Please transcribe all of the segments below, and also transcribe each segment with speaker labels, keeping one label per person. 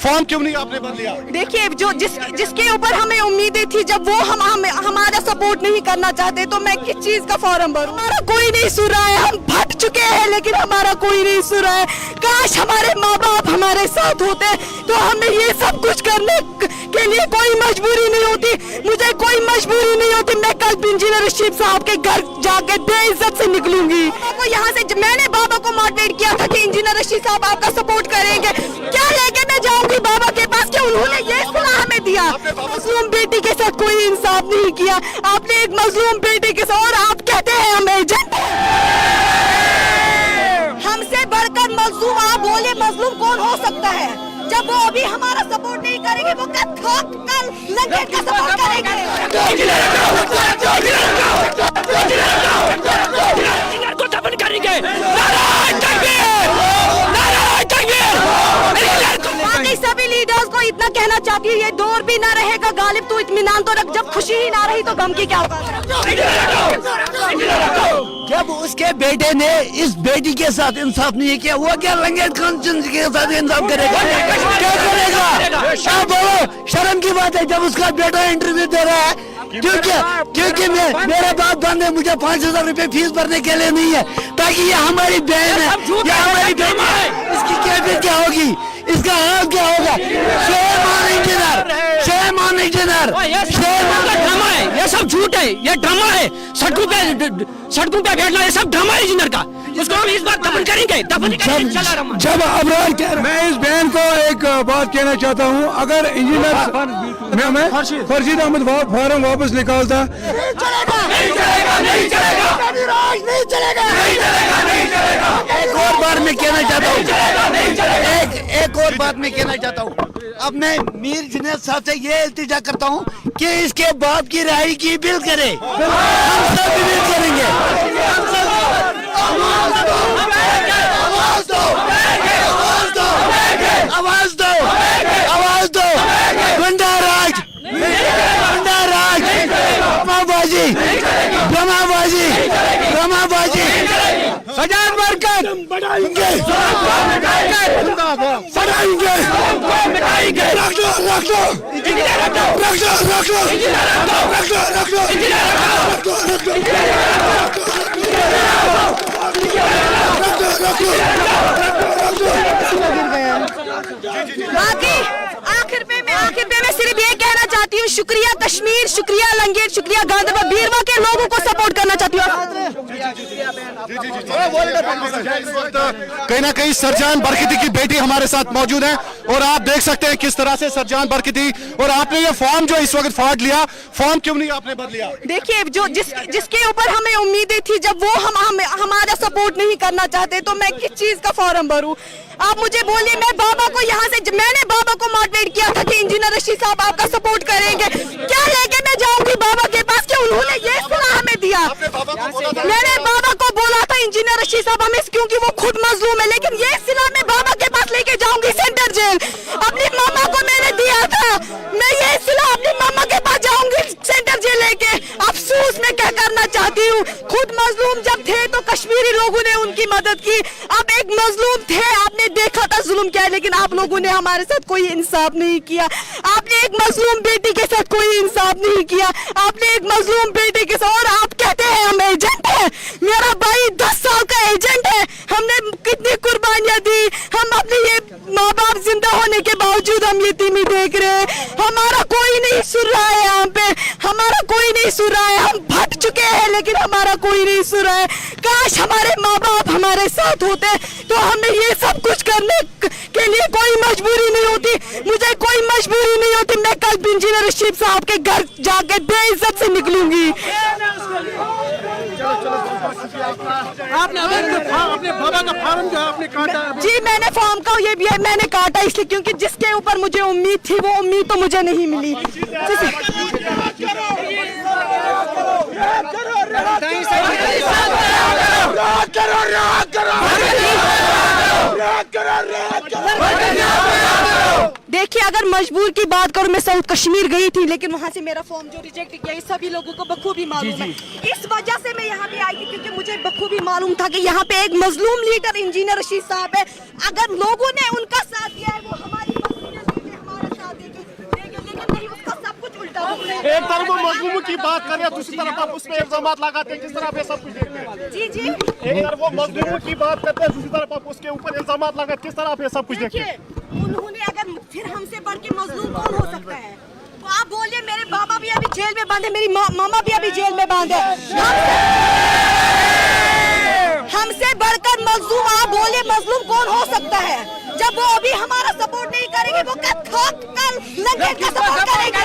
Speaker 1: Form क्यों नहीं आपने भर लिया?
Speaker 2: देखिए जिसके ऊपर हमें उम्मीदें थी, जब वो हमारा सपोर्ट नहीं करना चाहते तो मैं किस चीज का फॉर्म भरूं? हमारा कोई नहीं सुन रहा है, हम फट चुके हैं लेकिन हमारा कोई नहीं सुन रहा है। काश हमारे माँ बाप हमारे साथ होते तो हमें ये सब कुछ करने के लिए कोई मजबूरी नहीं होती, मुझे कोई मजबूरी नहीं होती। मैं कल इंजीनियर रशीद साहब के घर जाके बेइज्जत से निकलूंगी। तो यहाँ से मैंने बाबा को मोटिवेट किया था कि इंजीनियर रशीद साहब आपका सपोर्ट करेंगे, क्या लेके मैं जाऊंगी बाबा के पास? क्या उन्होंने ये सलाह हमें दिया? मजलूम बेटी के साथ कोई इंसाफ नहीं किया आपने, एक मजलूम बेटी के साथ, और आप कहते हैं हम एजेंट। हमसे बढ़कर मजलूम, आप बोले मजलूम कौन हो सकता है? जब वो अभी हमारा सपोर्ट नहीं करेंगे, वो कल लंकेट का सपोर्ट करेंगे।
Speaker 3: को दफन करेंगे।
Speaker 2: बाकी सभी लीडर्स को इतना कहना चाहती हूँ, ये दौर भी ना रहेगा गालिब, तो इत्मीनान तो रख। जब खुशी ही ना रही तो गम की क्या होगा?
Speaker 4: जब उसके बेटे ने इस बेटी के साथ इंसाफ नहीं किया, वो क्या लंगेट खान के साथ इंसाफ करेगा? क्या करेगा? क्या बोलो, शर्म की बात है। जब उसका बेटा इंटरव्यू दे रहा है, क्योंकि मेरे बाप बंद है, मुझे 5,000 रुपए फीस भरने के लिए नहीं है, ताकि ये हमारी बहन है, ये हमारी बहन है। इसकी कैफियत क्या होगी, इसका हाल क्या होगा? Shame on engineer, shame on engineer, shame on
Speaker 3: drama है, ये सब झूठ है, ये ड्रामा है। सड़कों पे बैठना ये सब ड्रामा है इंजीनियर का। उसको हम इस बार दफन करेंगे,
Speaker 5: जब अबरार कह रहा, मैं इस बहन को एक बात कहना चाहता हूँ, अगर इंजीनियर मैं फरशीद अहमद फॉर्म वापस निकालता,
Speaker 4: एक और बार मैं कहना चाहता हूँ, एक और बात मैं कहना चाहता हूँ। अब मैं मीर जुनैद साहब से ये इल्तिजा करता हूँ कि इसके बाप की रिहाई की बिल करे, हम सब बिल करेंगे। आवाज दो, गुंडा राज, ड्रामाबाजी, सजाद बरकत बढ़ाएंगे,
Speaker 2: बाकी आखिर पे मैं सिर्फ ये कहना चाहती हूँ, शुक्रिया कश्मीर, शुक्रिया लंगेट, शुक्रिया गांधीनगर, बीरवा के लोगों को सपोर्ट करना चाहती हूँ।
Speaker 1: कहीं ना कहीं सरजान बरकती की बेटी हमारे साथ मौजूद है और आप देख सकते हैं किस तरह से सरजान बरकती, और आपने ये फॉर्म जो इस वक्त फाड़ लिया, फॉर्म क्यों नहीं आपने भर लिया?
Speaker 2: देखिए जिसके ऊपर हमें उम्मीदें थी, जब वो हमारा सपोर्ट नहीं करना चाहते तो मैं किस चीज का फॉर्म भरूं? आप मुझे बोलिए, मैं बाबा को यहाँ से, मैंने बाबा को मोटिवेट किया था कि इंजीनियर रशीद साहब आपका सपोर्ट करेंगे, क्या लेके मैं जाऊंगी बाबा के पास? क्या उन्होंने ये सलाह हमें दिया? मैंने बाबा को बोला था इंजीनियर रशीद साहब हमें, क्योंकि वो खुद मजलूम है, लेकिन ये सलाह मैं बाबा के पास लेके जाऊंगी सेंटर जेल। अपनी मामा को मैंने दिया था, मैं ये सलाह अपनी मामा के पास जाऊंगी सेंटर जेल लेके। अफसोस मैं क्या करना चाहती हूँ, खुद मजलूम जब थे तो कश्मीरी लोगों ने उनकी मदद की, अब एक मजलूम थे, आपने देखा था जुल्म क्या है, लेकिन आप लोगों ने हमारे साथ कोई इंसाफ नहीं किया। आपने एक मजलूम बेटी के साथ कोई इंसाफ नहीं किया, आपने एक मजलूम बेटी के साथ, और आप कहते हैं हम एजेंट हैं। मेरा भाई 10 साल का एजेंट है, हमने कितनी कुर्बानियां दी, हम अपने ये माँ बाप जिंदा होने के बावजूद हम यतीमी देख रहे हैं, हमारा कोई नहीं सुन रहा है, यहाँ पे हमारा कोई नहीं सुन रहा है, हम फट चुके हैं लेकिन हमारा कोई नहीं सुन रहा है। काश हमारे माँ बाप हमारे साथ होते तो हमें ये सब कुछ करने के लिए कोई मजबूरी नहीं होती, मुझे कोई मजबूरी नहीं होती। मैं कल इंजीनियर रशीद साहब के घर जाके बेइज्जत से निकलूंगी।
Speaker 5: आपने अपने बाबा का फॉर्म जो आपने काटा?
Speaker 2: जी मैंने फॉर्म का ये भी मैंने काटा इसलिए क्योंकि जिसके ऊपर मुझे उम्मीद थी वो उम्मीद तो मुझे नहीं मिली। देखिए अगर मजबूर की बात करूं, मैं साउथ कश्मीर गई थी लेकिन वहां से मेरा फॉर्म जो रिजेक्ट किया, ये सभी लोगों को बखूबी मालूम है। इस वजह से मैं यहाँ पे आई थी क्योंकि मुझे बखूबी मालूम था कि यहाँ पे एक मजलूम लीडर इंजीनियर रशीद साहब है, अगर लोगों ने उनका साथ दिया है वो हमारी
Speaker 6: मजलूमों की बात करें दूसरी तरफ आप उस पर इल्जाम लगाते हैं, किस तरह आप ये सब कुछ देखते हैं?
Speaker 2: जी जी
Speaker 6: एक तरफ वो मजलूमों की बात करते हैं, दूसरी तरफ आप उसके ऊपर इल्जाम लगाते, किस तरह आप ये सब कुछ देखते हैं?
Speaker 2: देखिए, उन्होंने अगर फिर हमसे बढ़ के मजलूम कौन हो सकता है? तो आप बोलिए, मेरे बाबा भी अभी जेल में बंद है, मेरी मामा भी अभी जेल में बंद है। हमसे बढ़कर मजलूम, आप बोलिए मजलूम कौन हो सकता है? जब वो अभी हमारा सपोर्ट नहीं करेंगे, वो कल लंगेट का सपोर्ट करेंगे।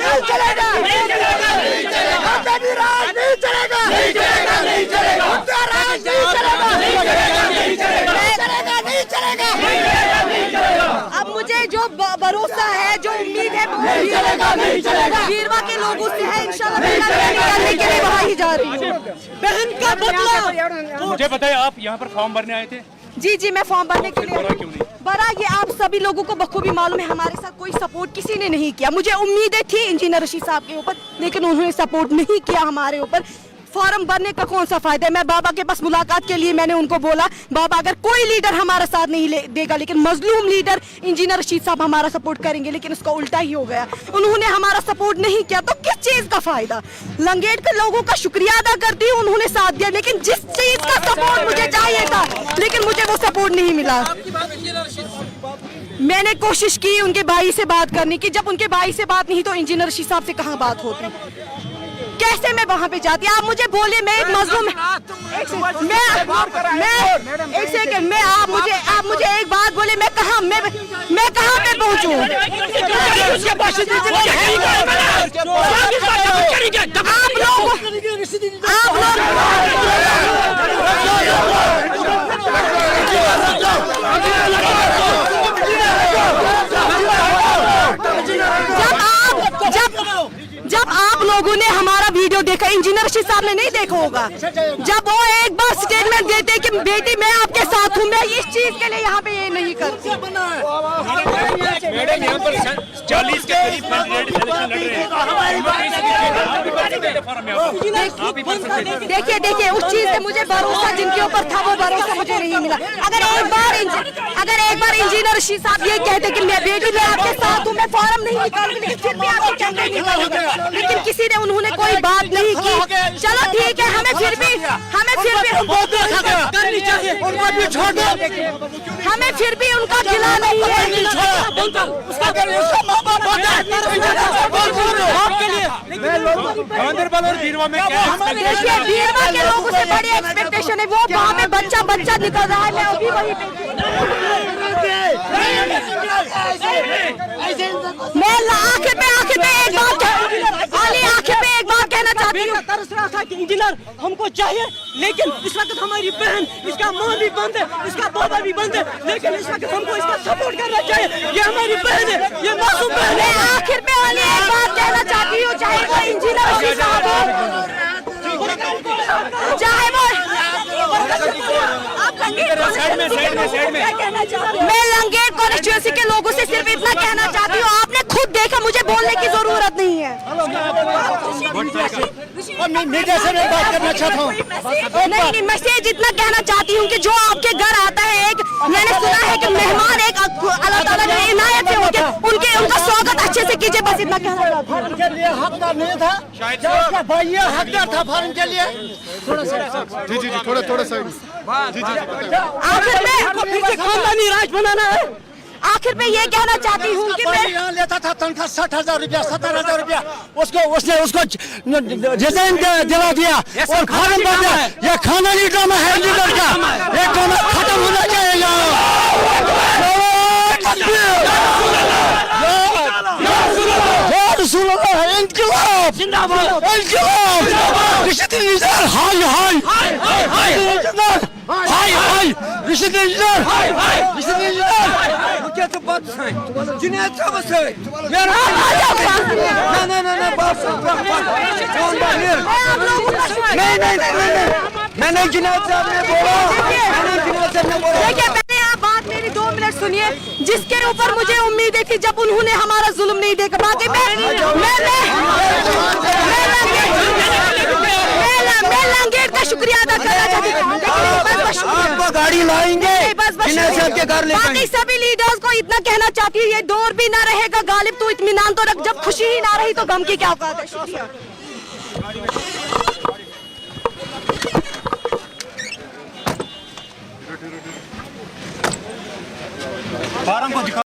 Speaker 2: नहीं चलेगा, नहीं चलेगा, नहीं चलेगा, नहीं चलेगा, नहीं चलेगा, नहीं चलेगा, नहीं चलेगा, नहीं चलेगा। अब मुझे जो भरोसा है, जो उम्मीद है, नहीं चलेगा, नहीं चलेगा। वीरवा के लोगों से है, इंशाल्लाह निकालने के लिए वहाँ ही जा रही हूँ। बहन का बदला।
Speaker 7: मुझे बताइए, आप यहाँ पर फॉर्म भरने आए थे?
Speaker 2: जी जी, मैं फॉर्म भरने के लिए
Speaker 7: क्यों नहीं?
Speaker 2: बड़ा, ये आप सभी लोगों को बखूबी मालूम है, हमारे साथ कोई सपोर्ट किसी ने नहीं किया। मुझे उम्मीदें थी इंजीनियर रशीद साहब के ऊपर, लेकिन उन्होंने सपोर्ट नहीं किया हमारे ऊपर। फॉर्म भरने का कौन सा फायदा है? मैं बाबा के पास मुलाकात के लिए मैंने उनको बोला, बाबा अगर कोई लीडर हमारा साथ नहीं देगा, लेकिन मजलूम लीडर इंजीनियर रशीद साहब हमारा सपोर्ट करेंगे, लेकिन उसका उल्टा ही हो गया। उन्होंने हमारा सपोर्ट नहीं किया, तो किस चीज का फायदा? लंगेट के लोगों का शुक्रिया अदा करती हूँ, उन्होंने साथ दिया, लेकिन जिस चीज का सपोर्ट मुझे चाहिए था, लेकिन मुझे वो सपोर्ट नहीं मिला। मैंने कोशिश की उनके भाई से बात करने की, जब उनके भाई से बात नहीं तो इंजीनियर रशीद साहब से कहाँ बात होती? कैसे मैं वहाँ पे जाती? आप मुझे बोलिए, मैं एक मजलूम, एक सेकंड में आप मुझे एक बात बोले, मैं कहाँ पे पहुँचूँ? जब आप लोगों ने हमारा वीडियो देखा, इंजीनियर रशीद साहब ने नहीं देखा होगा, जब वो एक बार स्टेटमेंट देते कि बेटी मैं आपके साथ हूँ, मैं इस चीज के लिए यहाँ पे ये नहीं करती।
Speaker 7: मैडम, यहाँ पर 40 के करीब कैंडिडेट इलेक्शन लड़ रहे हैं।
Speaker 2: देखिए उस चीज से मुझे भरोसा जिनके ऊपर था, वो भरोसा मुझे नहीं मिला। अगर एक बार इंजीनियर रशीद साहब ये कहते कि मैं बेटी मैं आपके साथ हूँ, मैं फॉर्म नहीं निकालूंगी, लेकिन फिर भी आपके कैमरे निकालूंगा, लेकिन किसी ने उन्होंने कोई बात नहीं की। चलो ठीक है, हमें फिर भी हमें फिर भी उनका गिला नहीं है।
Speaker 7: गांधरबल और बीरवा में क्या?
Speaker 2: देखिए, बीरवा के लोगों से बड़ी एक्सपेक्टेशन है, वो वहाँ पे बच्चा निकल रहा है, मैं अभी वहीं पे। मैं आखिर पे एक बात कहना चाहती हूँ।
Speaker 3: तरस रहा था कि इंजीनियर हमको चाहिए, लेकिन इस वक्त हमारी बहन, इसका माँ भी बंद है, इसका बाबा भी बंद है, लेकिन इस वक्त हमको इसका सपोर्ट करना चाहिए। ये हमारी बहन है, ये मासूम बहन है।
Speaker 2: आखिर पे वाली एक बात कहना चाहती हूँ, चाहे वो इंजीनियर रशीद साहब हो, चाहे वो मैं लंगेट कॉन्स्टिट्यूएंसी के लोगों से सिर्फ इतना कहना चाहती हूँ, आपने खुद देखा, मुझे बोलने की जरूरत नहीं है।
Speaker 6: मीडिया से मैं बात करना चाहता हूँ।
Speaker 2: नहीं, मैसेज इतना कहना चाहती हूँ कि जो आपके घर आता है, एक मैंने सुना है कि मेहमान एक अल्लाह ताला ने इनायत है, उनका स्वागत अच्छे से कीजिए, बस इतना कहना चाहती हूँ।
Speaker 6: के लिए हकदार नहीं था, भाई ये हकदार था फॉर्म के लिए।
Speaker 1: थोड़ा साइड।
Speaker 2: आखिर में खानदानी राज बनाना है। आखिर में ये कहना चाहती हूँ कि मैं
Speaker 6: यहाँ लेता था तनख्वाह 60,000 रुपया, 70,000 रुपया, उसने उसको रिजाइन दिला दिया और फॉर्म भर दिया। ये खानदानी ड्रामा है लीडर का, ये ड्रामा खत्म होना चाहिए। इंकलाब जिंदाबाद, इंकलाब रिशीद इंजीनियर, हाय हाय हाय रिशीद इंजीनियर, रिशीद इंजीनियर। क्या तो बात है जुनैद साहब से मेरा ना बात नहीं मैंने जुनैद साहब ने बोला,
Speaker 2: देखिए पहले आप बात मेरी 2 मिनट सुनिए, जिसके ऊपर मुझे उम्मीदें थी, जब उन्होंने हमारा जुल्म नहीं देखा। बाकी मैं मैं लांगेट का शुक्रिया अदा करना चाहती हूँ, लेकिन बस
Speaker 4: आपको गाड़ी लाएंगे के घर ले
Speaker 2: बाकी सभी लीडर्स को इतना कहना चाहती हूँ, ये दौर भी ना रहेगा गालिब, तो इत्मीनान तो रख, जब खुशी ही ना रही तो गम की क्या औकात है। शुक्रिया।